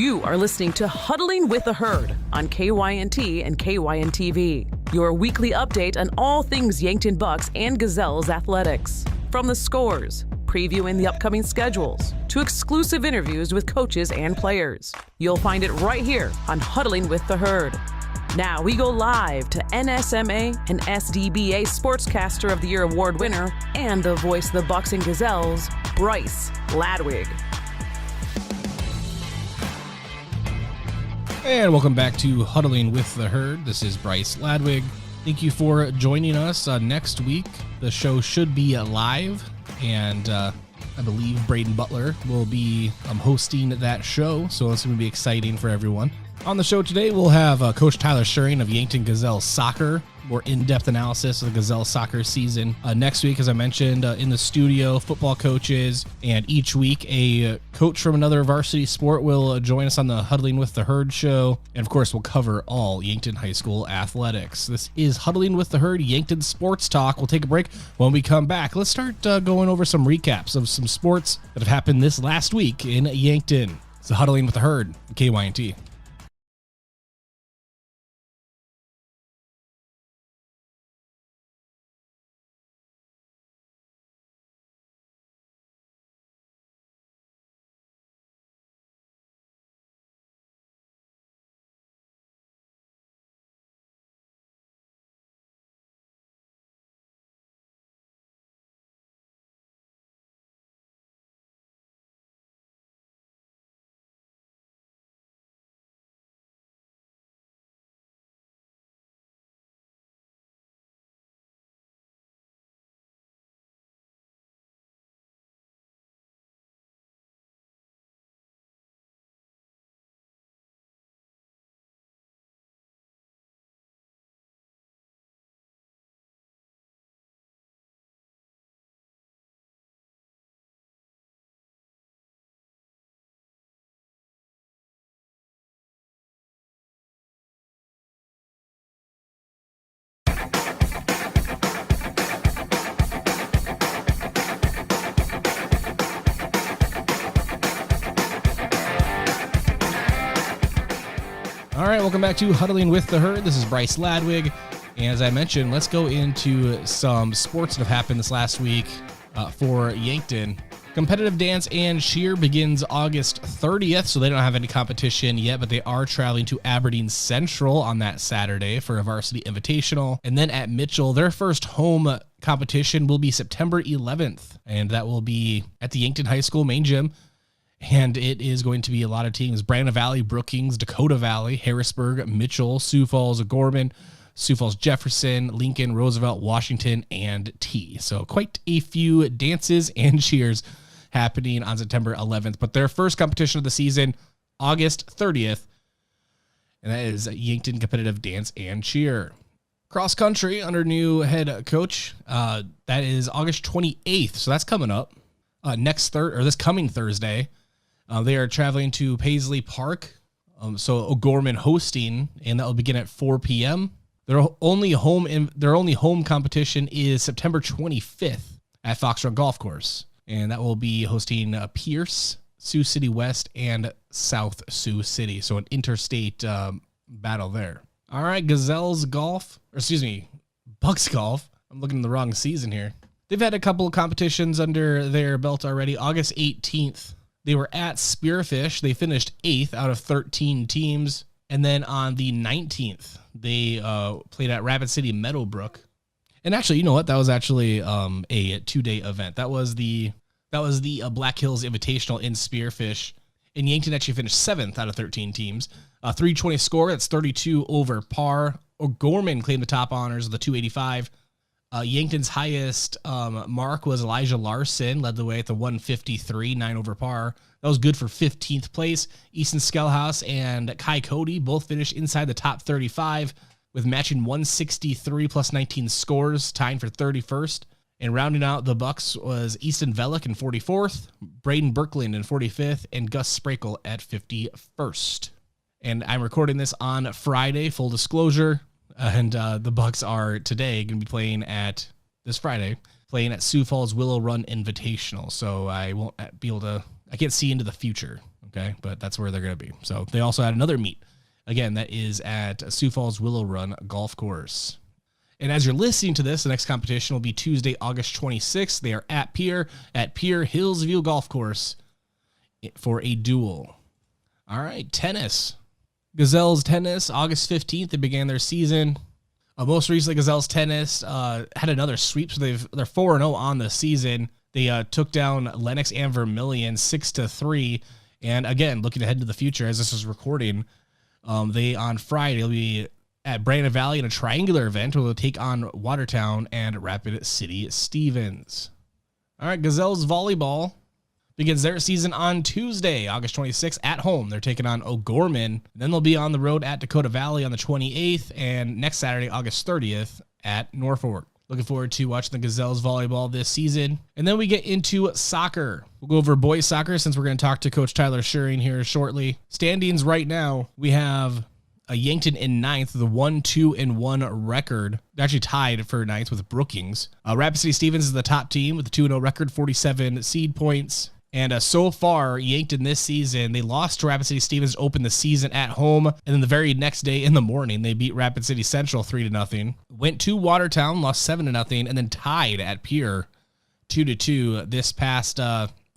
You are listening to Huddling with the Herd on KYNT and KYNT-TV, your weekly update on all things Yankton Bucks and Gazelles athletics. From the scores, previewing the upcoming schedules, to exclusive interviews with coaches and players. You'll find it right here on Huddling with the Herd. Now we go live to NSMA and SDBA Sportscaster of the Year award winner and the voice of the Bucks and Gazelles, Bryce Ladwig. And welcome back to Huddling with the Herd. This is Bryce Ladwig. Thank you for joining us. Next week, the show should be live, and I believe Braden Butler will be hosting that show, so it's going to be exciting for everyone. On the show today, we'll have Coach Tyler Schuring of Yankton Gazelles Soccer, more in-depth analysis of the Gazelles soccer season. Next week, as I mentioned, in the studio, football coaches, and each week a coach from another varsity sport will join us on the Huddling with the Herd show. And of course, we'll cover all Yankton High School athletics. This is Huddling with the Herd, Yankton Sports Talk. We'll take a break. When we come back, let's start going over some recaps of some sports that have happened this last week in Yankton. It's Huddling with the Herd, KYNT. All right, welcome back to Huddling with the Herd. This is Bryce Ladwig. And as I mentioned, let's go into some sports that have happened this last week for Yankton. Competitive dance and cheer begins August 30th, so they don't have any competition yet, but they are traveling to Aberdeen Central on that Saturday for a varsity invitational. And then at Mitchell, their first home competition will be September 11th, and that will be at the Yankton High School main gym. And it is going to be a lot of teams: Brandon Valley, Brookings, Dakota Valley, Harrisburg, Mitchell, Sioux Falls, Gorman, Sioux Falls, Jefferson, Lincoln, Roosevelt, Washington, and T. So quite a few dances and cheers happening on September 11th. But their first competition of the season, August 30th, and that is Yankton Competitive Dance and Cheer. Cross country under new head coach, that is August 28th. So that's coming up this coming Thursday. They are traveling to Paisley Park, so O'Gorman hosting, and that will begin at 4 p.m. Their only home competition is September 25th at Foxrun Golf Course, and that will be hosting Pierce, Sioux City West, and South Sioux City. So an interstate battle there. All right, Bucks Golf. I'm looking at the wrong season here. They've had a couple of competitions under their belt already. August 18th. They were at Spearfish. They finished 8th out of 13 teams. And then on the 19th, they played at Rapid City Meadowbrook. And actually, you know what? That was actually a 2-day event. That was the Black Hills Invitational in Spearfish. And Yankton actually finished 7th out of 13 teams. 320 score. That's 32 over par. O'Gorman claimed the top honors of the 285. Yankton's highest mark was Elijah Larson, led the way at the 153, 9 over par. That was good for 15th place. Easton Skellhouse and Kai Cody both finished inside the top 35 with matching 163 plus 19 scores, tying for 31st. And rounding out the Bucks was Easton Velick in 44th, Braden Berkland in 45th, and Gus Sprakel at 51st. And I'm recording this on Friday, full disclosure. And the Bucks are today going to be playing at Sioux Falls Willow Run Invitational. So I won't be able to, I can't see into the future. Okay, but that's where they're going to be. So they also had another meet. Again, that is at Sioux Falls Willow Run Golf Course. And as you're listening to this, the next competition will be Tuesday, August 26th. They are at Pier Hillsview Golf Course for a duel. All right, tennis. Gazelles tennis, August 15th, they began their season. Most recently, Gazelles tennis had another sweep, so they're 4-0 on the season. They took down Lennox and Vermilion 6-3. And again, looking ahead to the future, as this is recording, they on Friday will be at Brandon Valley in a triangular event where they'll take on Watertown and Rapid City Stevens. All right, Gazelles volleyball begins their season on Tuesday, August 26th at home. They're taking on O'Gorman. Then they'll be on the road at Dakota Valley on the 28th and next Saturday, August 30th at Norfolk. Looking forward to watching the Gazelles volleyball this season. And then we get into soccer. We'll go over boys soccer since we're going to talk to Coach Tyler Schuring here shortly. Standings right now, we have a Yankton in 9th, the 1-2-1 record. They're actually tied for 9th with Brookings. Rapid City Stevens is the top team with a 2-0 record, 47 seed points. And so far, Yankton this season, they lost to Rapid City Stevens to open the season at home. And then the very next day in the morning, they beat Rapid City Central 3-0. Went to Watertown, lost 7-0, and then tied at Pier 2-2 this past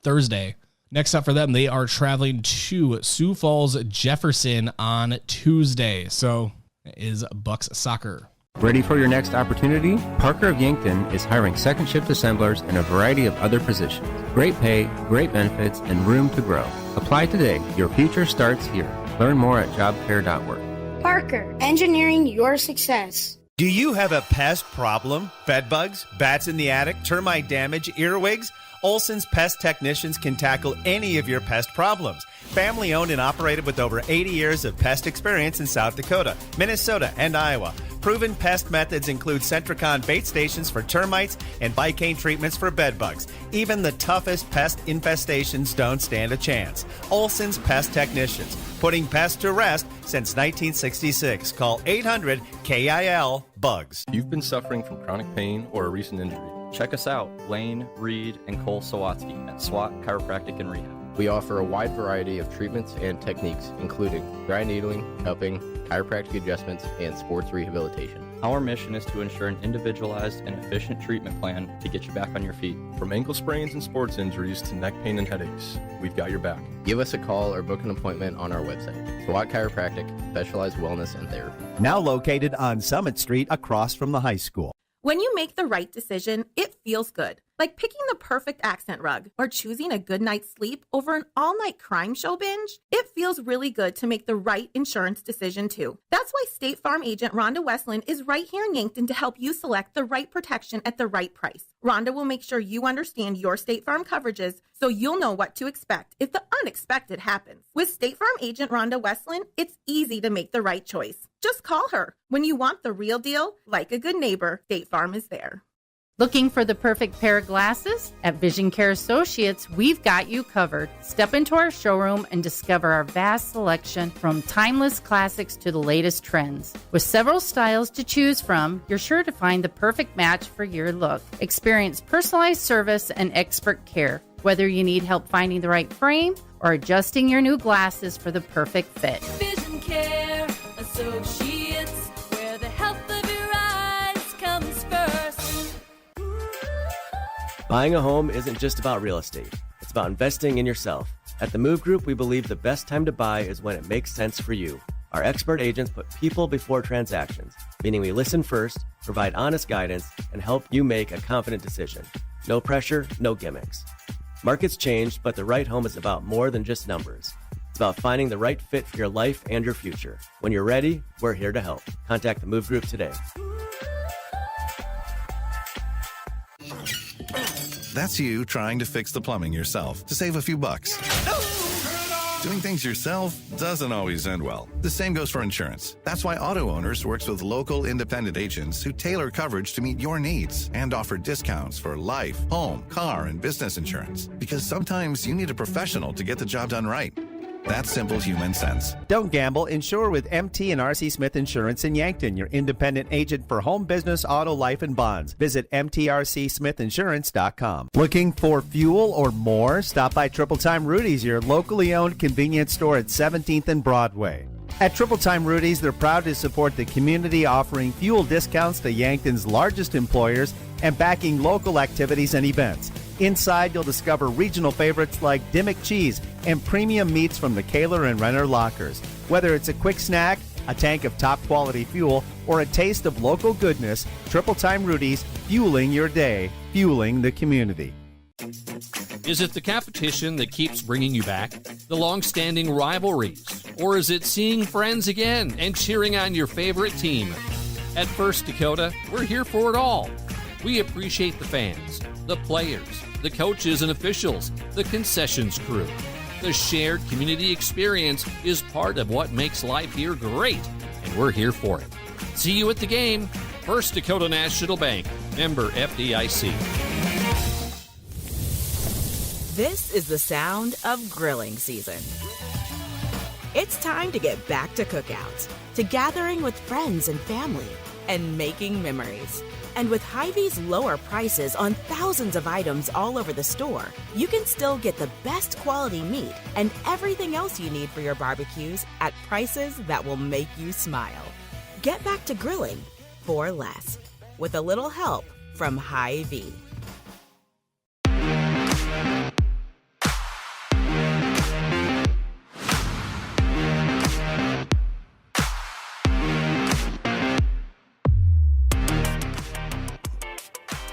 Thursday. Next up for them, they are traveling to Sioux Falls Jefferson on Tuesday. So it is Bucks soccer. Ready for your next opportunity? Parker of Yankton is hiring second shift assemblers and a variety of other positions. Great pay, great benefits, and room to grow. Apply today. Your future starts here. Learn more at jobfair.org. Parker, engineering your success. Do you have a pest problem? Bed bugs, bats in the attic, termite damage, earwigs? Olson's Pest Technicians can tackle any of your pest problems. Family owned and operated with over 80 years of pest experience in South Dakota, Minnesota, and Iowa. Proven pest methods include Centricon bait stations for termites and Bicane treatments for bed bugs. Even the toughest pest infestations don't stand a chance. Olson's Pest Technicians, putting pests to rest since 1966. Call 800-KIL-BUGS. You've been suffering from chronic pain or a recent injury. Check us out, Lane, Reed, and Cole Sawatsky at SWAT Chiropractic and Rehab. We offer a wide variety of treatments and techniques, including dry needling, cupping, chiropractic adjustments, and sports rehabilitation. Our mission is to ensure an individualized and efficient treatment plan to get you back on your feet. From ankle sprains and sports injuries to neck pain and headaches, we've got your back. Give us a call or book an appointment on our website. SWAT Chiropractic, specialized wellness and therapy. Now located on Summit Street across from the high school. When you make the right decision, it feels good. Like picking the perfect accent rug or choosing a good night's sleep over an all-night crime show binge. It feels really good to make the right insurance decision, too. That's why State Farm agent Rhonda Westland is right here in Yankton to help you select the right protection at the right price. Rhonda will make sure you understand your State Farm coverages so you'll know what to expect if the unexpected happens. With State Farm agent Rhonda Westland, it's easy to make the right choice. Just call her. When you want the real deal, like a good neighbor, State Farm is there. Looking for the perfect pair of glasses? At Vision Care Associates, we've got you covered. Step into our showroom and discover our vast selection from timeless classics to the latest trends. With several styles to choose from, you're sure to find the perfect match for your look. Experience personalized service and expert care. Whether you need help finding the right frame or adjusting your new glasses for the perfect fit. Vision Care Associates, where the health of your eyes comes first. Buying a home isn't just about real estate. It's about investing in yourself. At the Move Group, we believe the best time to buy is when it makes sense for you. Our expert agents put people before transactions, meaning we listen first, provide honest guidance, and help you make a confident decision. No pressure, no gimmicks. Markets change, but the right home is about more than just numbers. It's about finding the right fit for your life and your future. When you're ready, we're here to help. Contact the Move Group today. That's you trying to fix the plumbing yourself to save a few bucks. Doing things yourself doesn't always end well. The same goes for insurance. That's why Auto Owners works with local independent agents who tailor coverage to meet your needs and offer discounts for life, home, car, and business insurance. Because sometimes you need a professional to get the job done right. That's simple human sense. Don't gamble. Insure with MT and RC Smith Insurance in Yankton, your independent agent for home, business, auto, life, and bonds. Visit mtrcsmithinsurance.com. Looking for fuel or more? Stop by Triple Time Rudy's, your locally owned convenience store at 17th and Broadway. At Triple Time Rudy's, they're proud to support the community, offering fuel discounts to Yankton's largest employers and backing local activities and events. Inside, you'll discover regional favorites like Dimmick Cheese and premium meats from the Kaler and Renner lockers. Whether it's a quick snack, a tank of top-quality fuel, or a taste of local goodness, Triple Time Rudy's, fueling your day, fueling the community. Is it the competition that keeps bringing you back? The long-standing rivalries? Or is it seeing friends again and cheering on your favorite team? At First Dakota, we're here for it all. We appreciate the fans, the players, the coaches and officials, the concessions crew. The shared community experience is part of what makes life here great, and we're here for it. See you at the game. First Dakota National Bank, member FDIC. This is the sound of grilling season. It's time to get back to cookouts, to gathering with friends and family, and making memories. And with Hy-Vee's lower prices on thousands of items all over the store, you can still get the best quality meat and everything else you need for your barbecues at prices that will make you smile. Get back to grilling for less, with a little help from Hy-Vee.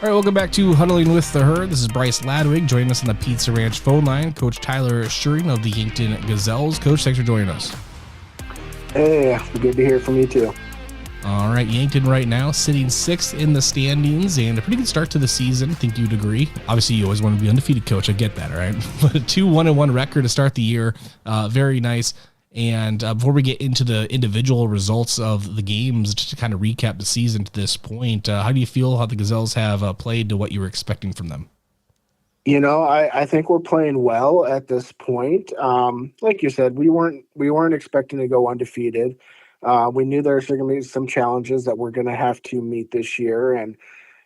All right, welcome back to Huddling with the Herd. This is Bryce Ladwig. Joining us on the Pizza Ranch phone line, Coach Tyler Schuring of the Yankton Gazelles. Coach, thanks for joining us. Hey, good to hear from you too. All right, Yankton right now sitting 6th in the standings and a pretty good start to the season. I think you'd agree. Obviously, you always want to be undefeated, Coach. I get that, all right? But a 2-1-1 record to start the year. Very nice. And before we get into the individual results of the games, just to kind of recap the season to this point, how do you feel how the Gazelles have played to what you were expecting from them? You know, I think we're playing well at this point. Like you said, we weren't expecting to go undefeated. We knew there were going to be some challenges that we're going to have to meet this year. And,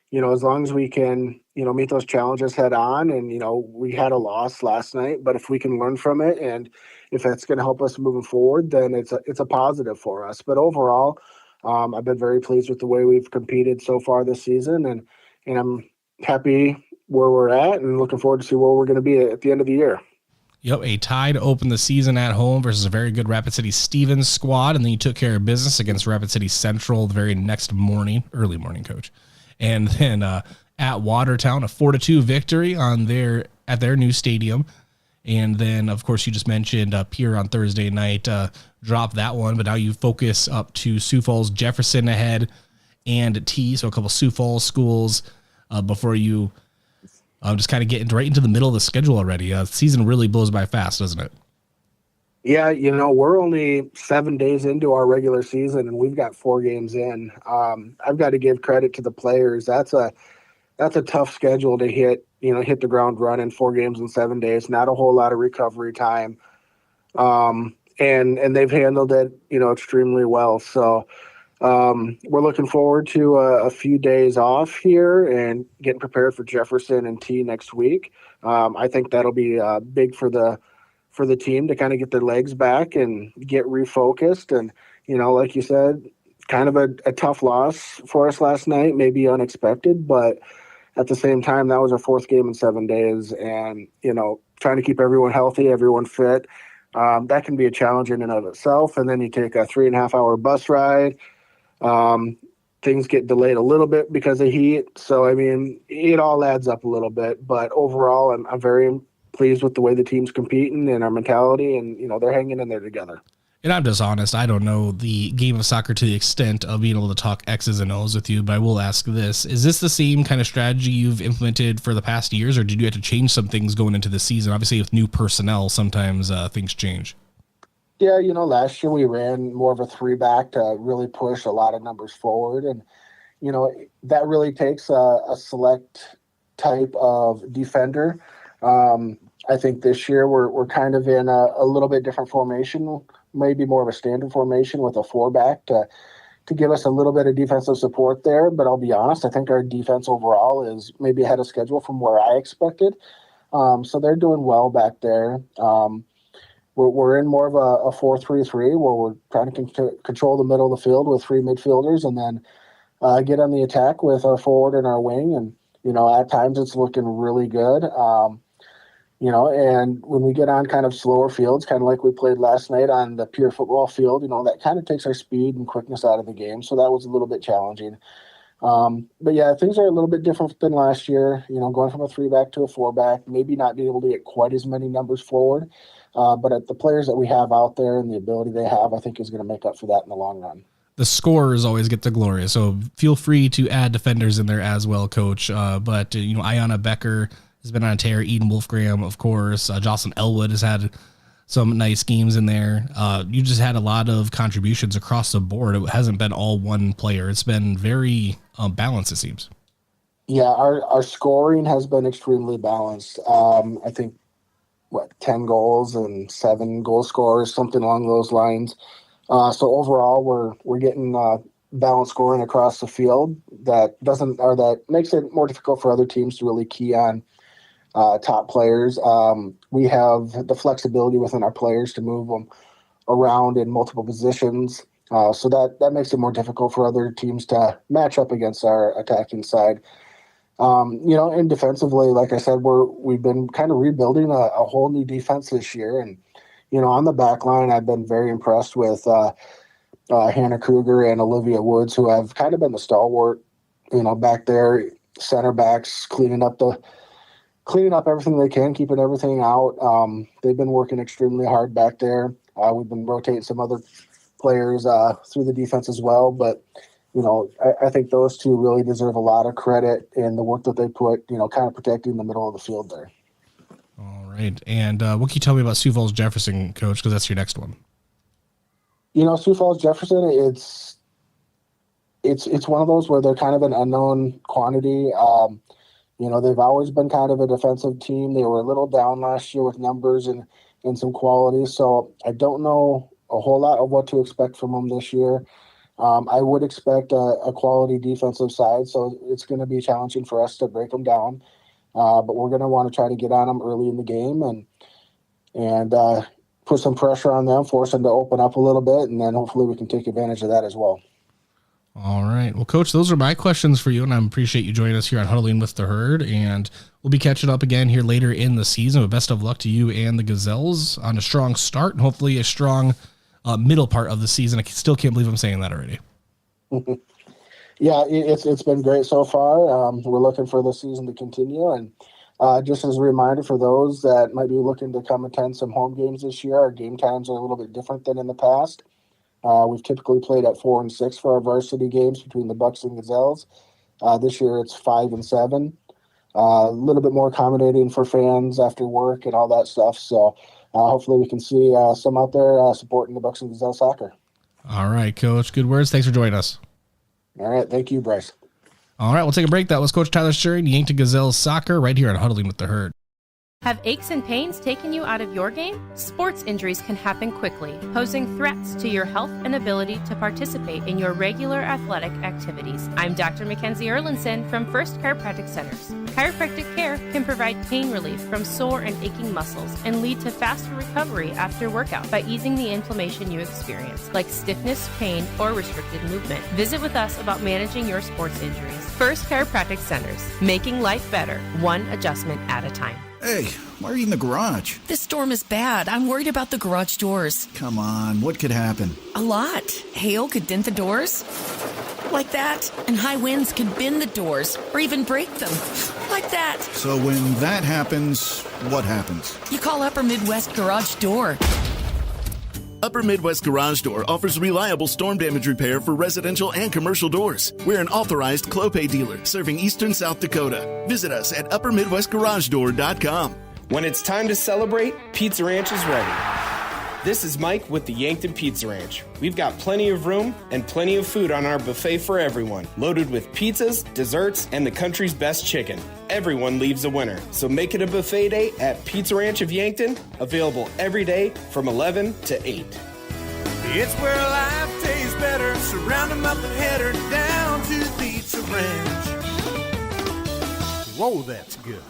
you know, as long as we can, you know, meet those challenges head on, and, you know, we had a loss last night, but if we can learn from it and if that's going to help us moving forward, then it's a positive for us. But overall, I've been very pleased with the way we've competed so far this season, and I'm happy where we're at and looking forward to see where we're going to be at the end of the year. Yep, a tie to open the season at home versus a very good Rapid City Stevens squad, and then you took care of business against Rapid City Central the very next morning, early morning, Coach. And then at Watertown, a 4-2 victory at their new stadium. And then, of course, you just mentioned up here on Thursday night, drop that one, but now you focus up to Sioux Falls, Jefferson ahead, and T, so a couple Sioux Falls schools before you just kind of get right into the middle of the schedule already. Season really blows by fast, doesn't it? Yeah, you know, we're only 7 days into our regular season, and we've got 4 games in. I've got to give credit to the players. That's a tough schedule to hit the ground running. 4 games in 7 days, not a whole lot of recovery time. And they've handled it, you know, extremely well. So we're looking forward to a few days off here and getting prepared for Jefferson and T next week. I think that'll be big for the team to kind of get their legs back and get refocused. And, you know, like you said, kind of a tough loss for us last night, maybe unexpected, but at the same time, that was our 4th game in 7 days. And, you know, trying to keep everyone healthy, everyone fit, that can be a challenge in and of itself. And then you take a 3.5-hour bus ride. Things get delayed a little bit because of heat. So, I mean, it all adds up a little bit. But overall, I'm very pleased with the way the team's competing and our mentality. And, you know, they're hanging in there together. And I'm just honest, I don't know the game of soccer to the extent of being able to talk X's and O's with you, but I will ask this. Is this the same kind of strategy you've implemented for the past years, or did you have to change some things going into the season? Obviously, with new personnel, sometimes things change. Yeah, you know, last year we ran more of a 3-back to really push a lot of numbers forward. And, you know, that really takes a select type of defender. I think this year we're kind of in a little bit different formation, maybe more of a standard formation with a 4-back to give us a little bit of defensive support there. But I'll be honest, I think our defense overall is maybe ahead of schedule from where I expected. So they're doing well back there. We're in more of a 4-3-3 where we're trying to control the middle of the field with 3 midfielders and then get on the attack with our forward and our wing. And, at times it's looking really good. And when we get on kind of slower fields, kind of like we played last night on the pure football field, that kind of takes our speed and quickness out of the game. So that was a little bit challenging. But yeah, things are a little bit different than last year, going from a 3-back to a 4-back, maybe not being able to get quite as many numbers forward. But at the players that we have out there and the ability they have, I think is going to make up for that in the long run. The scorers always get the glory, so feel free to add defenders in there as well, Coach. But Ayanna Becker has been on a tear. Eden Wolfgram, of course. Jocelyn Elwood has had some nice games in there. You just had a lot of contributions across the board. It hasn't been all one player. It's been very balanced, it seems. Yeah, our scoring has been extremely balanced. I think, 10 goals and 7 goal scorers, something along those lines. So overall, we're getting balanced scoring across the field that makes it more difficult for other teams to really key on top players. We have the flexibility within our players to move them around in multiple positions. So that makes it more difficult for other teams to match up against our attacking side. And defensively, like I said, we've been kind of rebuilding a whole new defense this year. And, on the back line, I've been very impressed with Hannah Kruger and Olivia Woods, who have kind of been the stalwart, back there, center backs, cleaning up everything they can, keeping everything out. They've been working extremely hard back there. We've been rotating some other players through the defense as well. But, I think those two really deserve a lot of credit in the work that they put, kind of protecting the middle of the field there. All right. And what can you tell me about Sioux Falls Jefferson, Coach, because that's your next one? Sioux Falls Jefferson, it's one of those where they're kind of an unknown quantity. They've always been kind of a defensive team. They were a little down last year with numbers and some quality. So I don't know a whole lot of what to expect from them this year. I would expect a quality defensive side, so it's going to be challenging for us to break them down. But we're going to want to try to get on them early in the game and put some pressure on them, force them to open up a little bit, and then hopefully we can take advantage of that as well. All right. Well, Coach, those are my questions for you, and I appreciate you joining us here on Huddling with the Herd, and we'll be catching up again here later in the season. But best of luck to you and the Gazelles on a strong start and hopefully a strong middle part of the season. I still can't believe I'm saying that already. Yeah, it's been great so far. We're looking for the season to continue. And just as a reminder for those that might be looking to come attend some home games this year, our game times are a little bit different than in the past. We've typically played at 4 and 6 for our varsity games between the Bucks and Gazelles. This year it's 5 and 7. A little bit more accommodating for fans after work and all that stuff. So hopefully we can see some out there supporting the Bucks and Gazelles soccer. All right, Coach. Good words. Thanks for joining us. All right. Thank you, Bryce. All right. We'll take a break. That was Coach Tyler Sherry, Yankton Gazelles soccer, right here on Huddling with the Herd. Have aches and pains taken you out of your game? Sports injuries can happen quickly, posing threats to your health and ability to participate in your regular athletic activities. I'm Dr. Mackenzie Erlinson from First Chiropractic Centers. Chiropractic care can provide pain relief from sore and aching muscles and lead to faster recovery after workout by easing the inflammation you experience, like stiffness, pain, or restricted movement. Visit with us about managing your sports injuries. First Chiropractic Centers, making life better, one adjustment at a time. Hey, why are you in the garage? This storm is bad. I'm worried about the garage doors. Come on, what could happen? A lot. Hail could dent the doors. Like that. And high winds could bend the doors or even break them. Like that. So when that happens, what happens? You call Upper Midwest Garage Door. Upper Midwest Garage Door offers reliable storm damage repair for residential and commercial doors. We're an authorized Clopay dealer serving eastern South Dakota. Visit us at uppermidwestgaragedoor.com. When it's time to celebrate, Pizza Ranch is ready. This is Mike with the Yankton Pizza Ranch. We've got plenty of room and plenty of food on our buffet for everyone, loaded with pizzas, desserts, and the country's best chicken. Everyone leaves a winner, so make it a buffet day at Pizza Ranch of Yankton, available every day from 11 to 8. It's where life tastes better, so round 'em up and head her down to the Pizza Ranch. Whoa, that's good.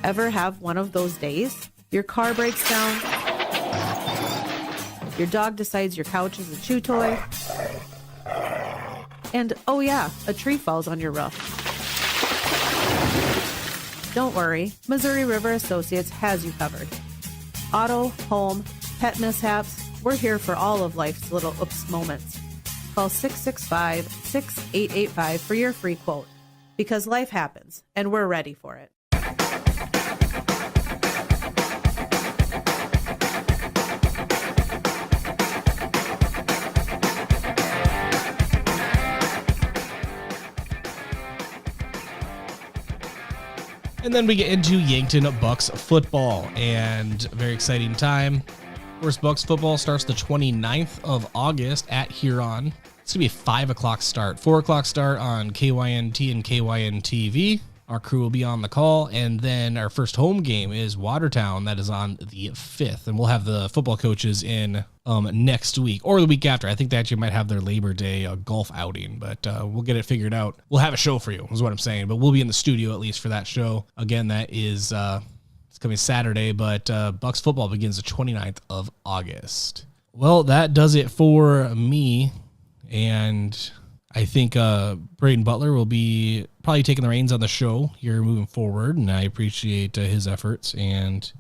Ever have one of those days? Your car breaks down. Your dog decides your couch is a chew toy. And, oh yeah, a tree falls on your roof. Don't worry, Missouri River Associates has you covered. Auto, home, pet mishaps, we're here for all of life's little oops moments. Call 665-6885 for your free quote. Because life happens, and we're ready for it. And then we get into Yankton Bucks football, and a very exciting time. Of course, Bucks football starts the 29th of August at Huron. It's going to be a 5 o'clock start, 4 o'clock start on KYNT and KYNTV. Our crew will be on the call, and then our first home game is Watertown. That is on the 5th, and we'll have the football coaches in next week or the week after. I think they actually might have their Labor Day golf outing, but we'll get it figured out. We'll have a show for you, is what I'm saying, but we'll be in the studio at least for that show. Again, that is it's coming Saturday, but Bucks football begins the 29th of August. Well, that does it for me, and I think Braden Butler will be probably taking the reins on the show here moving forward, and I appreciate his efforts. And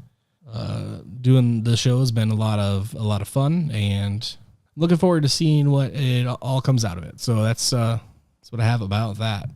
doing the show has been a lot of fun, and looking forward to seeing what it all comes out of it. So that's what I have about that.